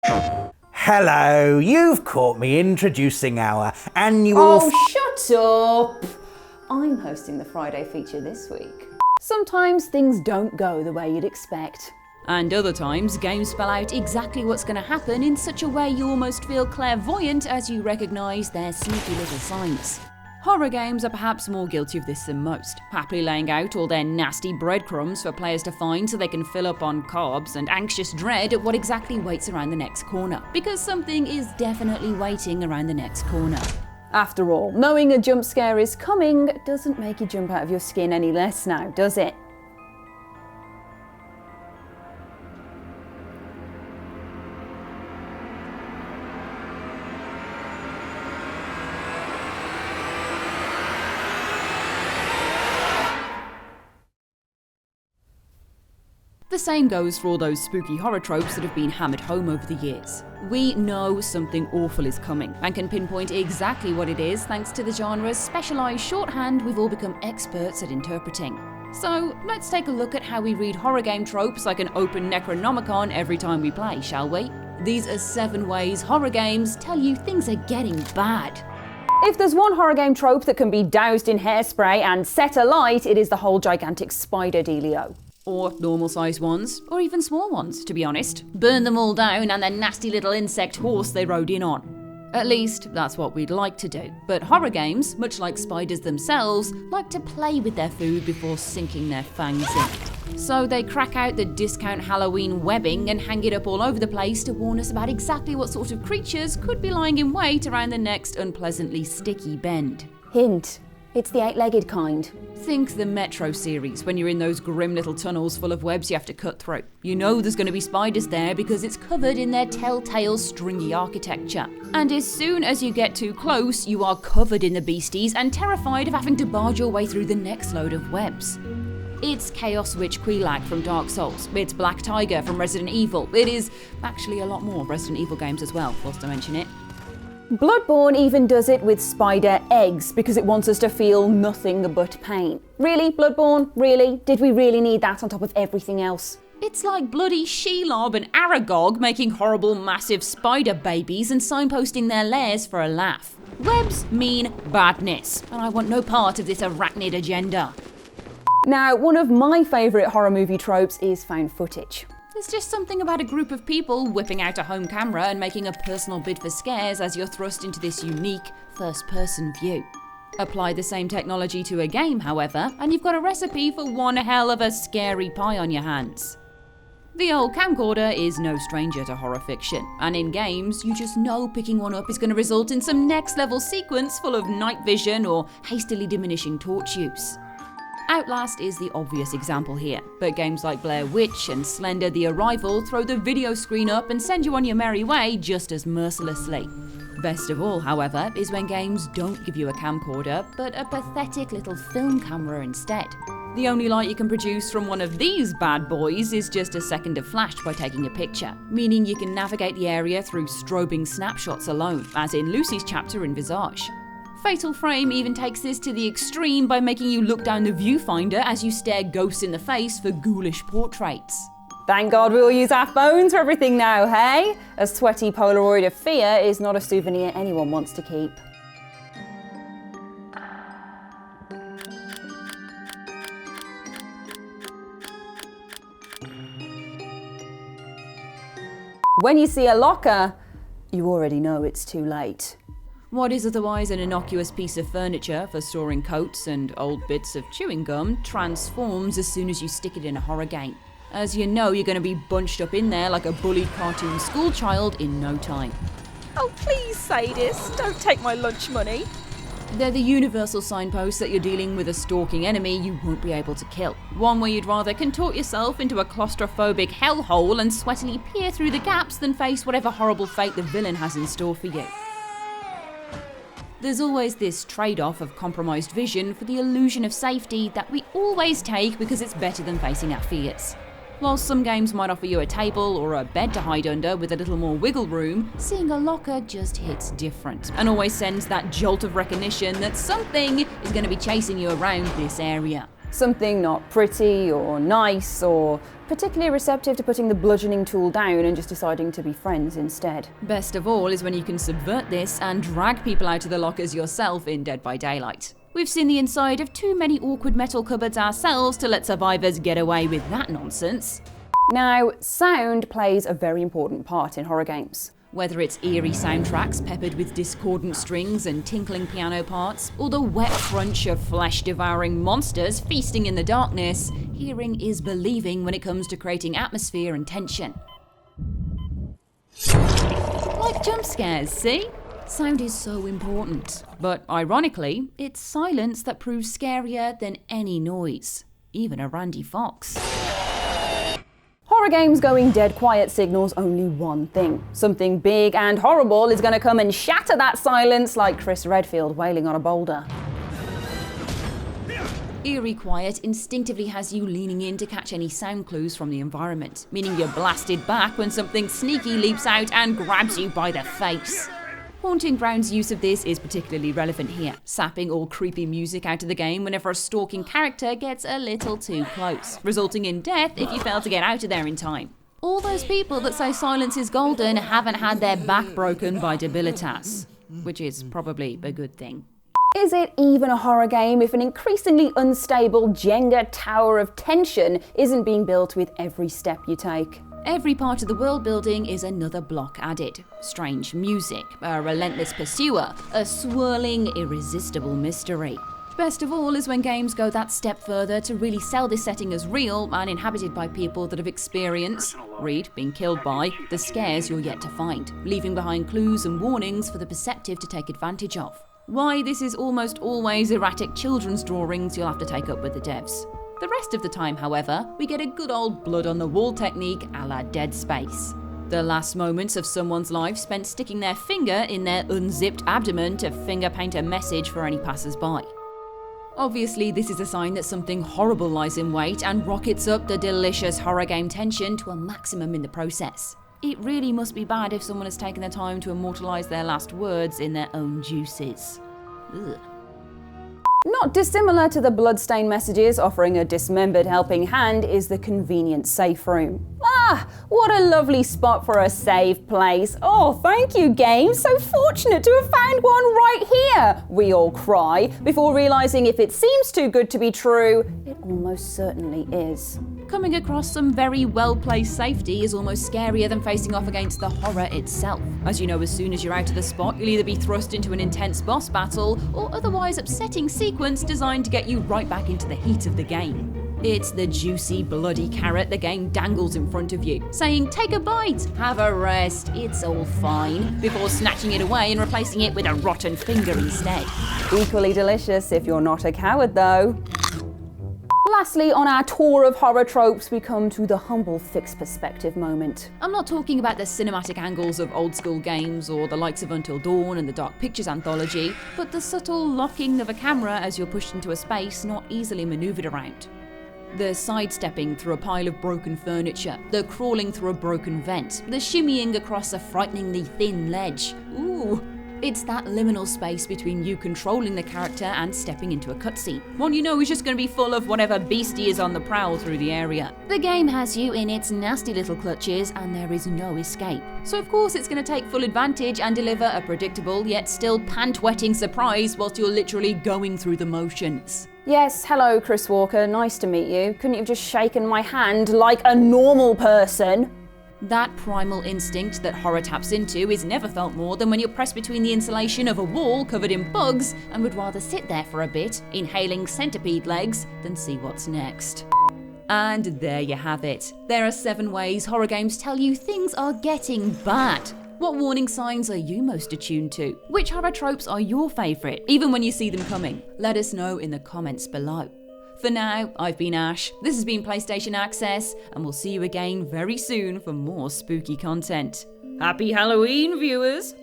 Hello, you've caught me introducing our annual... Oh, shut up! I'm hosting the Friday feature this week. Sometimes things don't go the way you'd expect. And other times, games spell out exactly what's going to happen in such a way you almost feel clairvoyant as you recognise their sneaky little signs. Horror games are perhaps more guilty of this than most, happily laying out all their nasty breadcrumbs for players to find so they can fill up on carbs and anxious dread at what exactly waits around the next corner. Because something is definitely waiting around the next corner. After all, knowing a jump scare is coming doesn't make you jump out of your skin any less now, does it? The same goes for all those spooky horror tropes that have been hammered home over the years. We know something awful is coming and can pinpoint exactly what it is thanks to the genre's specialised shorthand we've all become experts at interpreting. So let's take a look at how we read horror game tropes like an open Necronomicon every time we play, shall we? These are 7 ways horror games tell you things are getting bad. If there's one horror game trope that can be doused in hairspray and set alight, it is the whole gigantic spider dealio. Or normal-sized ones, or even small ones, to be honest. Burn them all down and the nasty little insect horse they rode in on. At least, that's what we'd like to do. But horror games, much like spiders themselves, like to play with their food before sinking their fangs in. So they crack out the discount Halloween webbing and hang it up all over the place to warn us about exactly what sort of creatures could be lying in wait around the next unpleasantly sticky bend. Hint. It's the 8-legged kind. Think the Metro series, when you're in those grim little tunnels full of webs you have to cut through. You know there's going to be spiders there because it's covered in their telltale stringy architecture. And as soon as you get too close, you are covered in the beasties and terrified of having to barge your way through the next load of webs. It's Chaos Witch Quelaag from Dark Souls. It's Black Tiger from Resident Evil. It is actually a lot more Resident Evil games as well, whilst I mention it. Bloodborne even does it with spider eggs because it wants us to feel nothing but pain. Really, Bloodborne? Really? Did we really need that on top of everything else? It's like bloody Shelob and Aragog making horrible massive spider babies and signposting their lairs for a laugh. Webs mean badness, and I want no part of this arachnid agenda. Now, one of my favourite horror movie tropes is found footage. There's just something about a group of people whipping out a home camera and making a personal bid for scares as you're thrust into this unique first-person view. Apply the same technology to a game, however, and you've got a recipe for one hell of a scary pie on your hands. The old camcorder is no stranger to horror fiction, and in games, you just know picking one up is going to result in some next-level sequence full of night vision or hastily diminishing torch use. Outlast is the obvious example here, but games like Blair Witch and Slender the Arrival throw the video screen up and send you on your merry way just as mercilessly. Best of all, however, is when games don't give you a camcorder, but a pathetic little film camera instead. The only light you can produce from one of these bad boys is just a second of flash by taking a picture, meaning you can navigate the area through strobing snapshots alone, as in Lucy's chapter in Visage. Fatal Frame even takes this to the extreme by making you look down the viewfinder as you stare ghosts in the face for ghoulish portraits. Thank God we all use our phones for everything now, hey? A sweaty Polaroid of fear is not a souvenir anyone wants to keep. When you see a locker, you already know it's too late. What is otherwise an innocuous piece of furniture for storing coats and old bits of chewing gum transforms as soon as you stick it in a horror game. As you know, you're going to be bunched up in there like a bullied cartoon schoolchild in no time. Oh, please, sadist, don't take my lunch money. They're the universal signposts that you're dealing with a stalking enemy you won't be able to kill. One where you'd rather contort yourself into a claustrophobic hellhole and sweatily peer through the gaps than face whatever horrible fate the villain has in store for you. There's always this trade-off of compromised vision for the illusion of safety that we always take because it's better than facing our fears. While some games might offer you a table or a bed to hide under with a little more wiggle room, seeing a locker just hits different and always sends that jolt of recognition that something is going to be chasing you around this area. Something not pretty or nice or particularly receptive to putting the bludgeoning tool down and just deciding to be friends instead. Best of all is when you can subvert this and drag people out of the lockers yourself in Dead by Daylight. We've seen the inside of too many awkward metal cupboards ourselves to let survivors get away with that nonsense. Now, sound plays a very important part in horror games. Whether it's eerie soundtracks peppered with discordant strings and tinkling piano parts, or the wet crunch of flesh-devouring monsters feasting in the darkness, hearing is believing when it comes to creating atmosphere and tension. Like jump scares, see? Sound is so important. But ironically, it's silence that proves scarier than any noise, even a Randy Fox. Horror games going dead quiet signals only one thing. Something big and horrible is going to come and shatter that silence like Chris Redfield wailing on a boulder. Eerie quiet instinctively has you leaning in to catch any sound clues from the environment, meaning you're blasted back when something sneaky leaps out and grabs you by the face. Haunting Ground's use of this is particularly relevant here, sapping all creepy music out of the game whenever a stalking character gets a little too close, resulting in death if you fail to get out of there in time. All those people that say silence is golden haven't had their back broken by debilitas, which is probably a good thing. Is it even a horror game if an increasingly unstable Jenga tower of tension isn't being built with every step you take? Every part of the world building is another block added. Strange music, a relentless pursuer, a swirling, irresistible mystery. Best of all is when games go that step further to really sell this setting as real and inhabited by people that have experienced, read, being killed by, the scares you're yet to find, leaving behind clues and warnings for the perceptive to take advantage of. Why this is almost always erratic children's drawings you'll have to take up with the devs. The rest of the time, however, we get a good old blood-on-the-wall technique a la Dead Space. The last moments of someone's life spent sticking their finger in their unzipped abdomen to finger paint a message for any passers-by. Obviously, this is a sign that something horrible lies in wait and rockets up the delicious horror game tension to a maximum in the process. It really must be bad if someone has taken the time to immortalise their last words in their own juices. Ugh. Not dissimilar to the bloodstained messages offering a dismembered helping hand is the convenient safe room. Ah, what a lovely spot for a safe place. Oh, thank you, game. So fortunate to have found one right here. We all cry before realising if it seems too good to be true, it almost certainly is. Coming across some very well-placed safety is almost scarier than facing off against the horror itself. As you know, as soon as you're out of the spot, you'll either be thrust into an intense boss battle or otherwise upsetting sequence designed to get you right back into the heat of the game. It's the juicy, bloody carrot the game dangles in front of you, saying, take a bite, have a rest, it's all fine, before snatching it away and replacing it with a rotten finger instead. Equally delicious if you're not a coward, though. Lastly, on our tour of horror tropes, we come to the humble fixed perspective moment. I'm not talking about the cinematic angles of old school games or the likes of Until Dawn and the Dark Pictures anthology, but the subtle locking of a camera as you're pushed into a space not easily manoeuvred around. The sidestepping through a pile of broken furniture, the crawling through a broken vent, the shimmying across a frighteningly thin ledge. Ooh! It's that liminal space between you controlling the character and stepping into a cutscene. One you know is just going to be full of whatever beastie is on the prowl through the area. The game has you in its nasty little clutches and there is no escape. So of course it's going to take full advantage and deliver a predictable yet still pant-wetting surprise whilst you're literally going through the motions. Yes, hello Chris Walker, nice to meet you. Couldn't you have just shaken my hand like a normal person? That primal instinct that horror taps into is never felt more than when you're pressed between the insulation of a wall covered in bugs and would rather sit there for a bit, inhaling centipede legs, than see what's next. And there you have it. There are 7 ways horror games tell you things are getting bad. What warning signs are you most attuned to? Which horror tropes are your favourite, even when you see them coming? Let us know in the comments below. For now, I've been Ash, this has been PlayStation Access, and we'll see you again very soon for more spooky content. Happy Halloween, viewers!